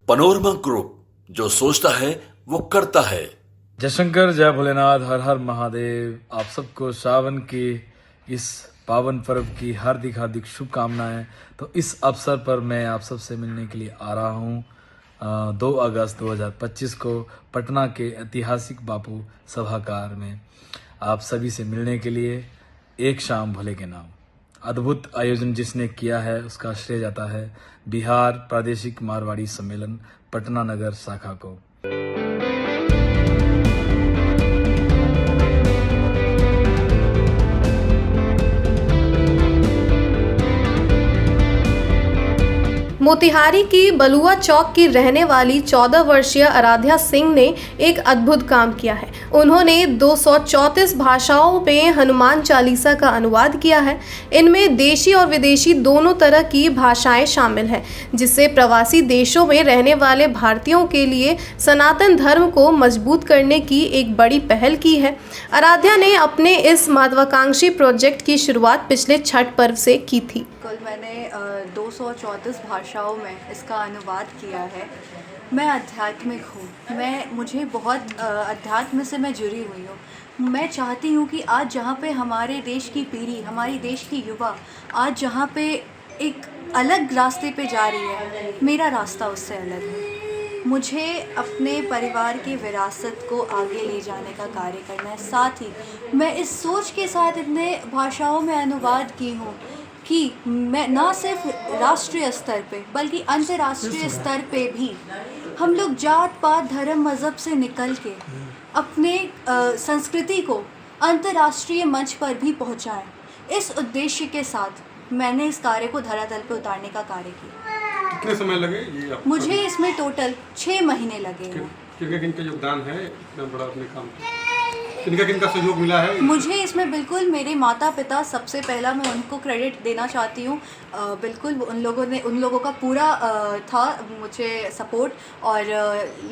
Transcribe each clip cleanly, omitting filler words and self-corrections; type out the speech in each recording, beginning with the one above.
Panorama group, जो सोचता है वो करता है। जयशंकर, जय भोलेनाथ, हर हर महादेव। आप सबको सावन के इस पावन पर्व की हार्दिक हार्दिक शुभकामनाएं। तो इस अवसर पर मैं आप सबसे मिलने के लिए आ रहा हूँ 2 अगस्त 2025 को पटना के ऐतिहासिक बापू सभागार में आप सभी से मिलने के लिए। एक शाम भोले के नाम अद्भुत आयोजन जिसने किया है उसका श्रेय जाता है बिहार प्रादेशिक मारवाड़ी सम्मेलन पटना नगर शाखा को। मोतिहारी की बलुआ चौक की रहने वाली 14 वर्षीय आराध्या सिंह ने एक अद्भुत काम किया है। उन्होंने 234 भाषाओं में हनुमान चालीसा का अनुवाद किया है। इनमें देशी और विदेशी दोनों तरह की भाषाएं शामिल हैं, जिससे प्रवासी देशों में रहने वाले भारतीयों के लिए सनातन धर्म को मजबूत करने की एक बड़ी पहल की है। आराध्या ने अपने इस महत्वाकांक्षी प्रोजेक्ट की शुरुआत पिछले छठ पर्व से की थी। कल मैंने 234 भाषाओं में इसका अनुवाद किया है। मैं आध्यात्मिक हूँ, मुझे बहुत अध्यात्म से मैं जुड़ी हुई हूँ। मैं चाहती हूँ कि आज जहाँ पे हमारे देश की पीढ़ी, हमारी देश की युवा आज जहाँ पे एक अलग रास्ते पे जा रही है, मेरा रास्ता उससे अलग है। मुझे अपने परिवार की विरासत को आगे ले जाने का कार्य करना है। साथ ही मैं इस सोच के साथ इतने भाषाओं में अनुवाद की हूँ कि मैं ना सिर्फ राष्ट्रीय स्तर पे बल्कि अंतर्राष्ट्रीय स्तर पे भी हम लोग जात पात धर्म मज़हब से निकल के अपने संस्कृति को अंतर्राष्ट्रीय मंच पर भी पहुंचाएं। इस उद्देश्य के साथ मैंने इस कार्य को धरातल पे उतारने का कार्य किया। कितने समय लगे ये मुझे इसमें टोटल 6 महीने लगे हैं। किनका योगदान है इतना बड़ा अपने काम में? किनका सहयोग मिला है? मुझे इसमें बिल्कुल मेरे माता पिता, सबसे पहला मैं उनको क्रेडिट देना चाहती हूँ। बिल्कुल उन लोगों का पूरा था मुझे सपोर्ट। और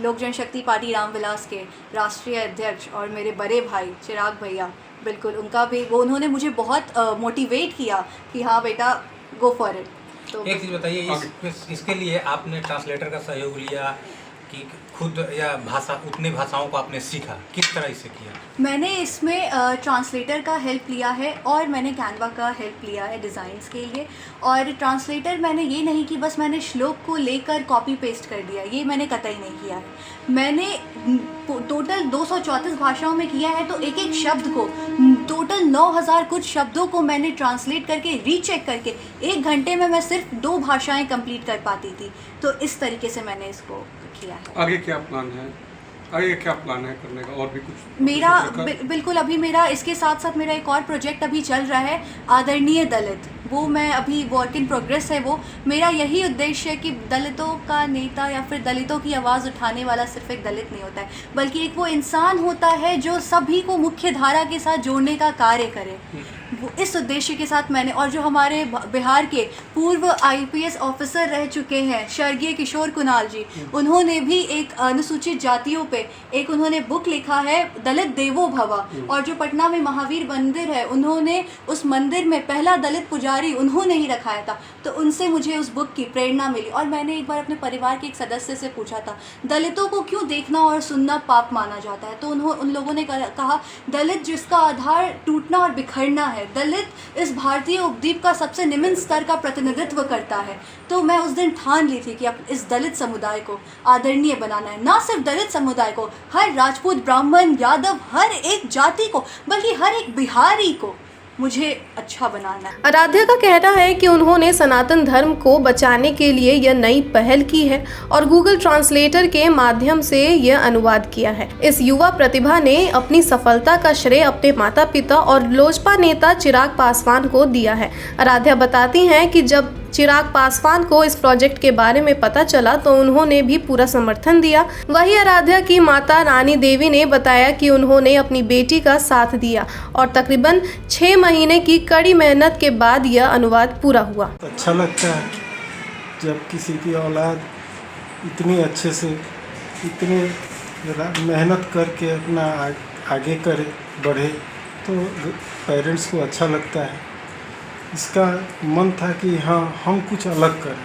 लोक जनशक्ति पार्टी रामविलास के राष्ट्रीय अध्यक्ष और मेरे बड़े भाई चिराग भैया, बिल्कुल उनका भी उन्होंने मुझे बहुत मोटिवेट किया कि हाँ बेटा गो फॉर इट। तो एक चीज़ बताइए, इसके लिए आपने ट्रांसलेटर का सहयोग लिया कि खुद या उतनी भाषाओं को आपने सीखा, किस तरह इसे किया? मैंने इसमें ट्रांसलेटर का हेल्प लिया है और मैंने कैनवा का हेल्प लिया है डिज़ाइंस के लिए। और ट्रांसलेटर मैंने ये नहीं कि बस मैंने श्लोक को लेकर कॉपी पेस्ट कर दिया, ये मैंने कतई नहीं किया है। मैंने टोटल 234 भाषाओं में किया है, तो एक एक शब्द को टोटल 9000 कुछ शब्दों को मैंने ट्रांसलेट करके रीचेक करके 1 घंटे में मैं सिर्फ 2 भाषाएं कंप्लीट कर पाती थी। तो इस तरीके से मैंने इसको किया है। आगे क्या प्लान है? आगे क्या प्लान है करने का? और भी कुछ मेरा बिल्कुल अभी मेरा इसके साथ साथ मेरा एक और प्रोजेक्ट अभी चल रहा है, आदरणीय दलित। वो मैं अभी वर्क इन प्रोग्रेस है। वो मेरा यही उद्देश्य है कि दलितों का नेता या फिर दलितों की आवाज़ उठाने वाला सिर्फ एक दलित नहीं होता है, बल्कि एक वो इंसान होता है जो सभी को मुख्य धारा के साथ जोड़ने का कार्य करे। वो इस उद्देश्य के साथ मैंने, और जो हमारे बिहार के पूर्व IPS ऑफिसर रह चुके हैं स्वर्गीय किशोर कुणाल जी, उन्होंने भी एक अनुसूचित जातियों पे एक उन्होंने बुक लिखा है दलित देवो भवा। और जो पटना में महावीर मंदिर है, उन्होंने उस मंदिर में पहला दलित पुजारी उन्होंने ही रखाया था। तो उनसे मुझे उस बुक की प्रेरणा मिली। और मैंने एक बार अपने परिवार के एक सदस्य से पूछा था दलितों को क्यों देखना और सुनना पाप माना जाता है, तो उन लोगों ने कहा दलित जिसका आधार टूटना और बिखरना है, दलित इस भारतीय उपद्वीप का सबसे निम्न स्तर का प्रतिनिधित्व करता है। तो मैं उस दिन ठान ली थी कि अब इस दलित समुदाय को आदरणीय बनाना है। ना सिर्फ दलित समुदाय को, हर राजपूत, ब्राह्मण, यादव, हर एक जाति को, बल्कि हर एक बिहारी को मुझे अच्छा बनाना है। आराध्या का कहना है कि उन्होंने सनातन धर्म को बचाने के लिए यह नई पहल की है और गूगल ट्रांसलेटर के माध्यम से यह अनुवाद किया है। इस युवा प्रतिभा ने अपनी सफलता का श्रेय अपने माता पिता और लोजपा नेता चिराग पासवान को दिया है। आराध्या बताती हैं कि जब चिराग पासवान को इस प्रोजेक्ट के बारे में पता चला तो उन्होंने भी पूरा समर्थन दिया। वहीं आराध्या की माता रानी देवी ने बताया कि उन्होंने अपनी बेटी का साथ दिया और तकरीबन 6 महीने की कड़ी मेहनत के बाद यह अनुवाद पूरा हुआ। अच्छा लगता है जब किसी की औलाद इतनी अच्छे से इतनी मेहनत करके अपना आगे करे बढ़े, तो पेरेंट्स को अच्छा लगता है। इसका मन था कि हाँ हम कुछ अलग करें,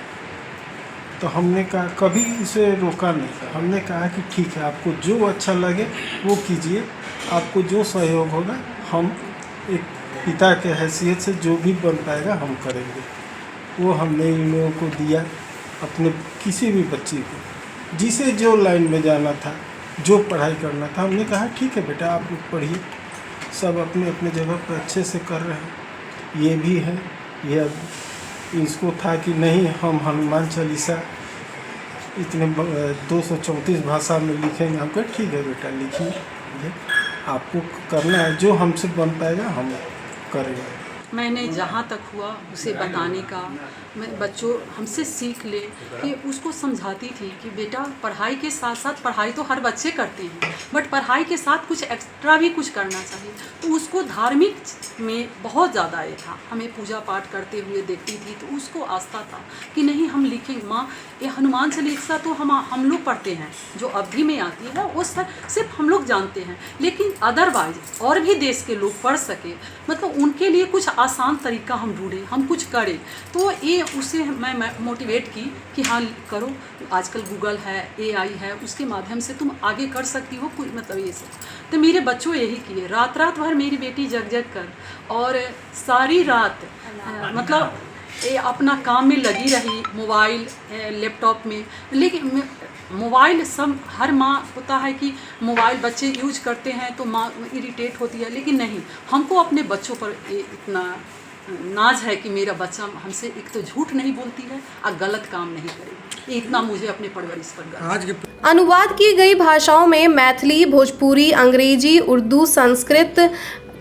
तो हमने कहा, कभी इसे रोका नहीं। हमने कहा कि ठीक है, आपको जो अच्छा लगे वो कीजिए, आपको जो सहयोग होगा हम एक पिता के हैसियत से जो भी बन पाएगा हम करेंगे। वो हमने इन लोगों को दिया, अपने किसी भी बच्चे को जिसे जो लाइन में जाना था, जो पढ़ाई करना था, हमने कहा ठीक है बेटा आप लोग पढ़िए। सब अपने अपने जगह पर अच्छे से कर रहे हैं। ये भी है, ये अब इसको था कि नहीं हम हनुमान चालीसा इतने 234 भाषा में लिखेंगे। हम कहा ठीक है बेटा लिखिए, आपको करना है, जो हमसे बन पाएगा हम करेंगे। मैंने जहाँ तक हुआ उसे बताने का, मैं बच्चों हमसे सीख ले कि उसको समझाती थी कि बेटा पढ़ाई के साथ साथ, पढ़ाई तो हर बच्चे करते हैं, बट पढ़ाई के साथ कुछ एक्स्ट्रा भी कुछ करना चाहिए। तो उसको धार्मिक में बहुत ज़्यादा ये था, हमें पूजा पाठ करते हुए देखती थी तो उसको आस्था था कि नहीं हम लिखेंगे। माँ ये हनुमान चालीसा तो हम लोग पढ़ते हैं, जो अवधि में आती है वो सिर्फ हम लोग जानते हैं, लेकिन अदरवाइज और भी देश के लोग पढ़ सके, मतलब उनके लिए कुछ आसान तरीका हम ढूंढें, हम कुछ करें। तो ये उसे मैं मोटिवेट की कि हाँ करो, आजकल गूगल है, AI है, उसके माध्यम से तुम आगे कर सकती हो कुछ, मतलब ये सब। तो मेरे बच्चों यही किए, रात भर मेरी बेटी जग कर और सारी रात मतलब ये अपना काम में लगी रही, मोबाइल लैपटॉप में। लेकिन मोबाइल सब हर माँ होता है कि मोबाइल बच्चे यूज करते हैं तो माँ इरिटेट होती है, लेकिन नहीं, हमको अपने बच्चों पर इतना नाज है कि मेरा बच्चा हमसे एक तो झूठ नहीं बोलती है और गलत काम नहीं करेगी। इतना मुझे अपने परवरिश पर गर्व है। अनुवाद की गई भाषाओं में मैथिली, भोजपुरी, अंग्रेजी, उर्दू, संस्कृत,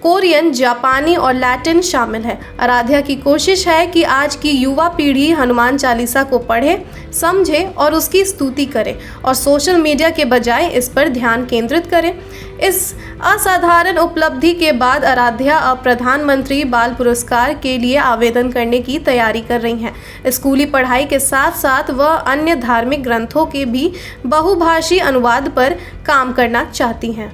कोरियन, जापानी और लैटिन शामिल है। आराध्या की कोशिश है कि आज की युवा पीढ़ी हनुमान चालीसा को पढ़े, समझे और उसकी स्तुति करे और सोशल मीडिया के बजाय इस पर ध्यान केंद्रित करे। इस असाधारण उपलब्धि के बाद आराध्या अब प्रधानमंत्री बाल पुरस्कार के लिए आवेदन करने की तैयारी कर रही हैं। स्कूली पढ़ाई के साथ साथ वह अन्य धार्मिक ग्रंथों के भी बहुभाषी अनुवाद पर काम करना चाहती हैं।